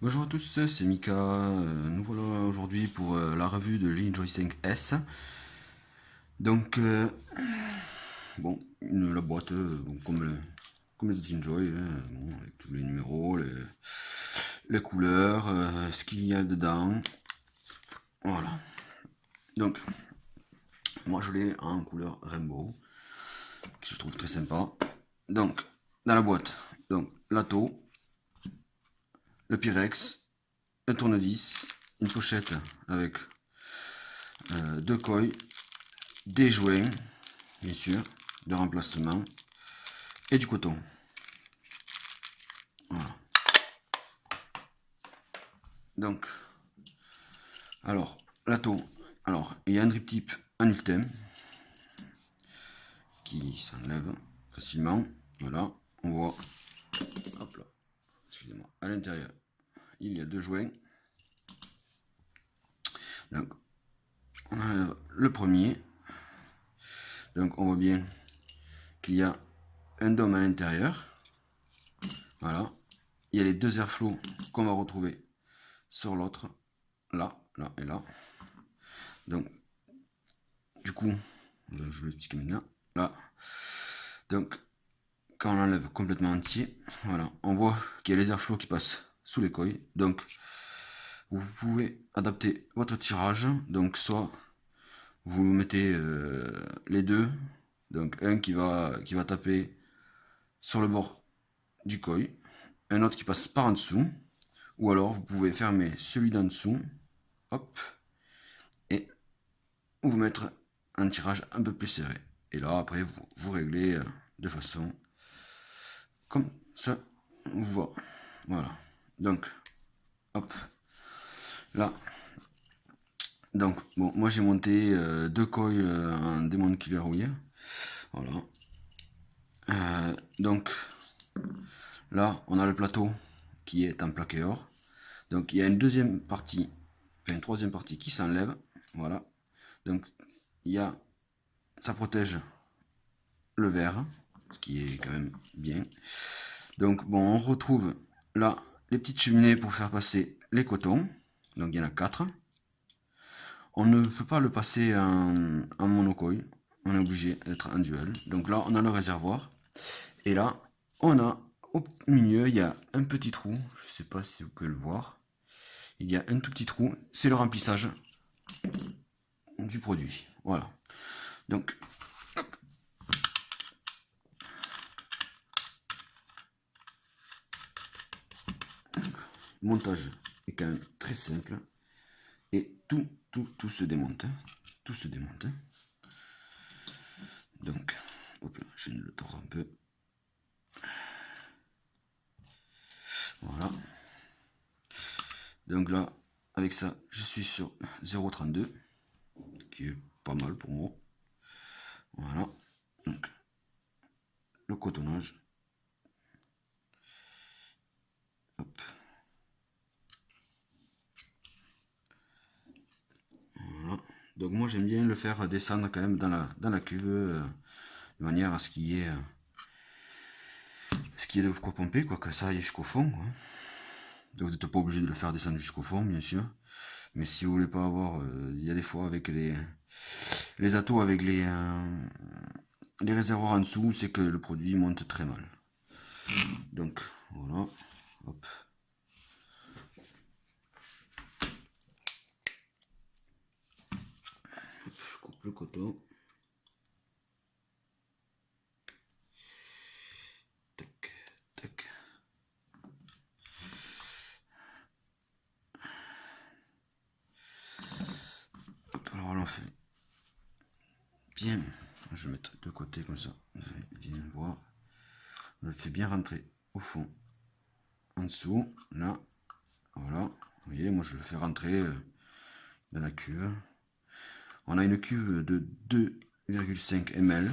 Bonjour à tous, c'est Mika. Nous voilà aujourd'hui pour la revue de l'Enjoy 5S. Donc, bon, la boîte, bon, comme les autres Enjoy, bon, avec tous les numéros, les couleurs, ce qu'il y a dedans. Voilà. Donc, moi je l'ai en couleur rainbow, que je trouve très sympa. Donc, dans la boîte, donc, l'Ato, le Pyrex, un tournevis, une pochette avec deux coils, des jouets, bien sûr, de remplacement, et du coton. Voilà. Donc, alors, l'Ato, alors, il y a un drip tip en ultime qui s'enlève facilement. Voilà, on voit, hop là, excusez-moi, à l'intérieur, il y a deux joints. Donc, on enlève le premier. Donc, on voit bien qu'il y a un dôme à l'intérieur. Voilà. Il y a les deux airflows qu'on va retrouver sur l'autre, là, là et là. Donc, du coup, je vais l'expliquer maintenant. Là, donc, quand on l'enlève complètement entier, voilà, on voit qu'il y a les airflows qui passent sous les coils. Donc, vous pouvez adapter votre tirage. Donc, soit vous mettez les deux, donc un qui va taper sur le bord du coil, un autre qui passe par en dessous, ou alors vous pouvez fermer celui d'en dessous, hop, et vous mettre un tirage un peu plus serré. Et là, après, vous réglez de façon comme ça, vous voit. Voilà. Donc, hop, là. Donc, bon, moi j'ai monté deux coils en Demon Killer Wheel. Voilà. Donc, là, on a le plateau qui est en plaqué or. Donc, il y a une deuxième partie, enfin une troisième partie qui s'enlève. Voilà. Donc, il y a, ça protège le verre, ce qui est quand même bien. Donc, bon, on retrouve là les petites cheminées pour faire passer les cotons. Donc, il y en a 4. On ne peut pas le passer en monocoil. On est obligé d'être en duel. Donc là, on a le réservoir. Et là, on a au milieu, il y a un petit trou. Je ne sais pas si vous pouvez le voir. Il y a un tout petit trou. C'est le remplissage du produit. Voilà. Donc, le montage est quand même très simple. Et tout se démonte. Tout se démonte. Donc, hop là, je le tord un peu. Voilà. Donc là, avec ça, je suis sur 0,32, qui est pas mal pour moi. Voilà. Donc, le cotonnage. Hop. Voilà. Donc moi j'aime bien le faire descendre quand même dans la cuve de manière à ce qu'il y ait de quoi pomper, quoi, que ça aille jusqu'au fond. Quoi. Donc vous n'êtes pas obligé de le faire descendre jusqu'au fond, bien sûr. Mais si vous voulez pas avoir, il y a des fois avec les atos avec les réservoirs en dessous, c'est que le produit monte très mal. Donc voilà, hop. Je coupe le coton. Tac, tac. Hop, alors on fait bien. Je vais mettre de côté comme ça. Vous allez bien voir. On le fait bien rentrer au fond, en dessous, là. Voilà. Vous voyez, moi je le fais rentrer dans la cuve. On a une cuve de 2,5 ml.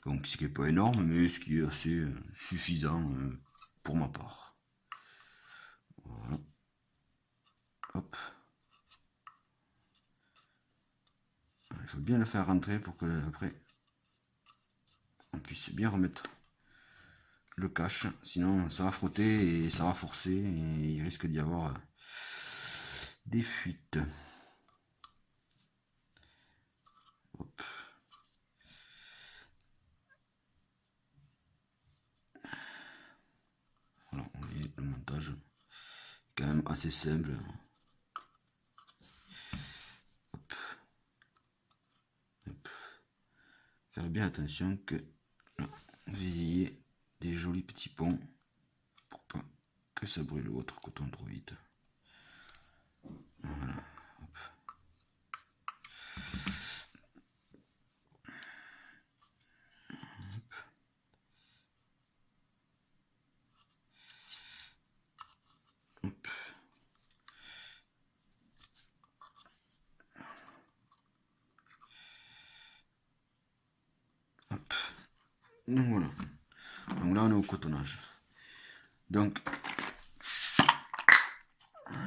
Donc ce qui n'est pas énorme, mais ce qui est assez suffisant pour ma part. Voilà. Hop. Il faut bien le faire rentrer pour que après on puisse bien remettre le cache, sinon ça va frotter et ça va forcer et il risque d'y avoir des fuites. Hop. Voilà, on voit le montage quand même assez simple. Hop. Hop. Faire bien attention que là, vous ayez des jolis petits ponts pour pas que ça brûle votre coton trop vite. Voilà. Hop. Hop. Hop. Donc voilà. Donc là on est au cotonnage. Donc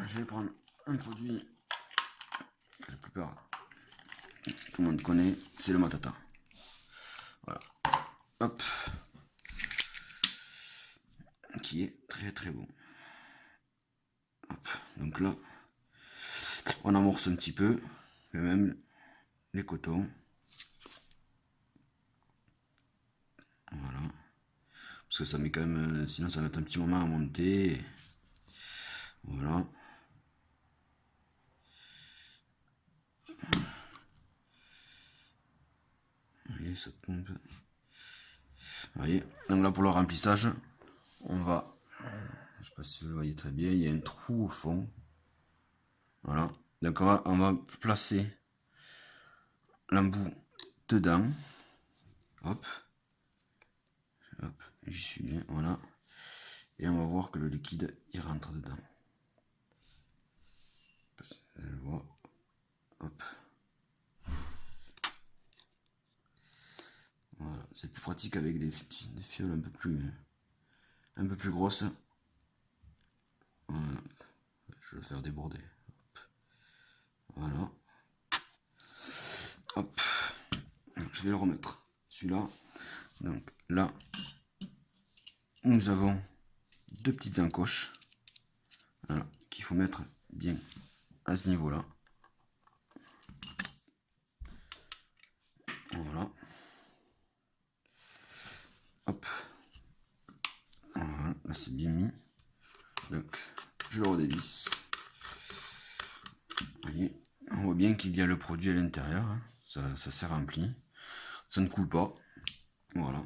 je vais prendre un produit que la plupart tout le monde connaît, c'est le Matata. Voilà. Hop. Qui est très très bon. Hop. Donc là, on amorce un petit peu, et même les cotons. Voilà. Parce que ça met quand même, sinon ça va mettre un petit moment à monter. Voilà. Vous voyez, ça pompe. Vous voyez, donc là pour le remplissage, on va, je sais pas si vous le voyez très bien, il y a un trou au fond. Voilà. Donc on va placer l'embout dedans. Hop. Hop, j'y suis bien, voilà. Et on va voir que le liquide il rentre dedans. Hop. Voilà, c'est plus pratique avec des fioles un peu plus grosses. Voilà. Je vais le faire déborder. Hop. Voilà. Hop. Je vais le remettre. Celui-là. Donc là, nous avons deux petites encoches. Voilà, qu'il faut mettre bien à ce niveau-là. Voilà. Hop. Voilà, là c'est bien mis. Donc, je le redévisse. Vous voyez, on voit bien qu'il y a le produit à l'intérieur. Hein. Ça s'est rempli. Ça ne coule pas. Voilà.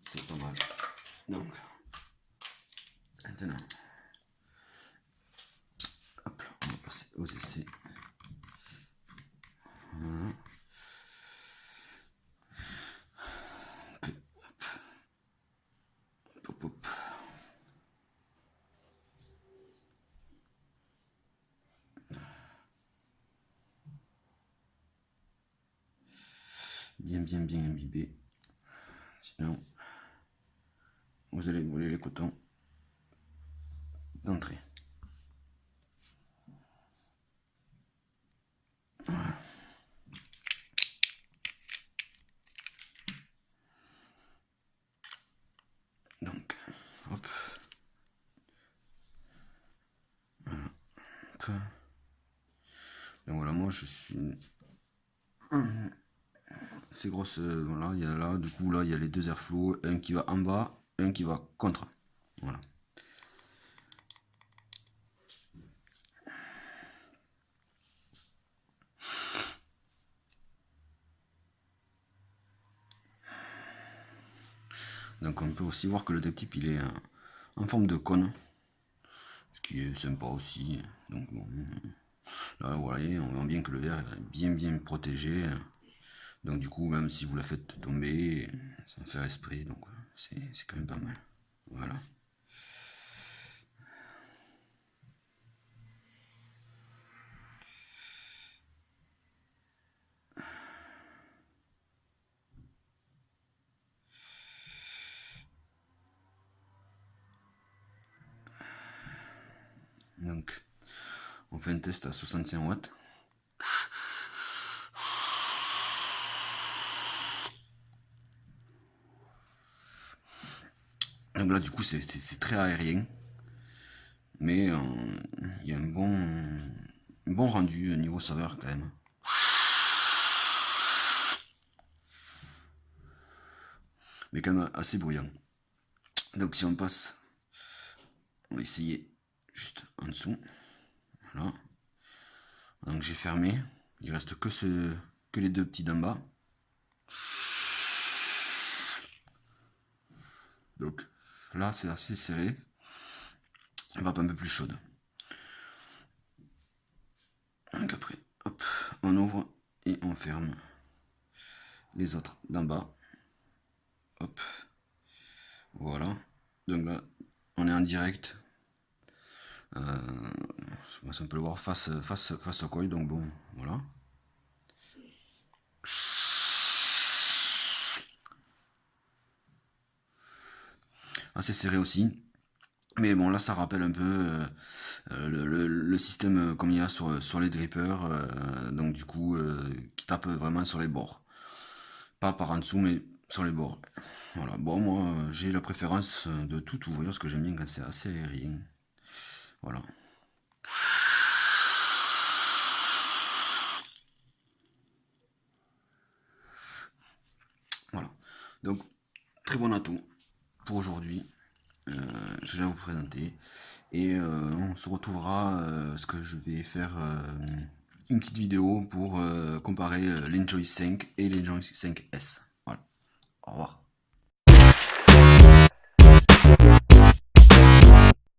C'est pas mal. Donc, maintenant, hop là, on va passer aux essais. Voilà. Hop, hop, hop. Bien imbibé. Sinon, vous allez brûler les cotons d'entrée. Voilà. Donc, hop. Voilà. Hop. Donc voilà, moi je suis... Ces grosses... voilà, il y a là, du coup là, il y a les deux airflow, un qui va en bas, un qui va contre. Voilà. Donc on peut aussi voir que le duct tape il est en forme de cône, ce qui est sympa aussi. Donc bon, là vous voyez, on voit bien que le verre est bien protégé. Donc du coup, même si vous la faites tomber, sans faire esprit, donc c'est quand même pas mal. Voilà. Donc, on fait un test à 65 watts. Donc là, du coup, c'est très aérien. Mais il y a un bon rendu niveau saveur quand même. Mais quand même assez bruyant. Donc si on passe, on va essayer juste en dessous. Voilà. Donc j'ai fermé. Il reste que les deux petits d'en bas. Donc là c'est assez serré. On va pas un peu plus chaude. Donc après, hop, on ouvre et on ferme les autres d'en bas. Hop. Voilà. Donc là, on est en direct. On peut le voir face au coin, donc bon, voilà. Assez serré aussi. Mais bon, là, ça rappelle un peu le système comme il y a sur les drippers. Donc, du coup, qui tape vraiment sur les bords. Pas par en dessous, mais sur les bords. Voilà. Bon, moi, j'ai la préférence de tout ouvrir, parce que j'aime bien quand c'est assez aérien. Voilà. Voilà. Donc, très bon atout pour aujourd'hui. Je vais vous présenter. Et on se retrouvera, ce que je vais faire une petite vidéo pour comparer l'Enjoy 5 et l'Enjoy 5S. Voilà. Au revoir.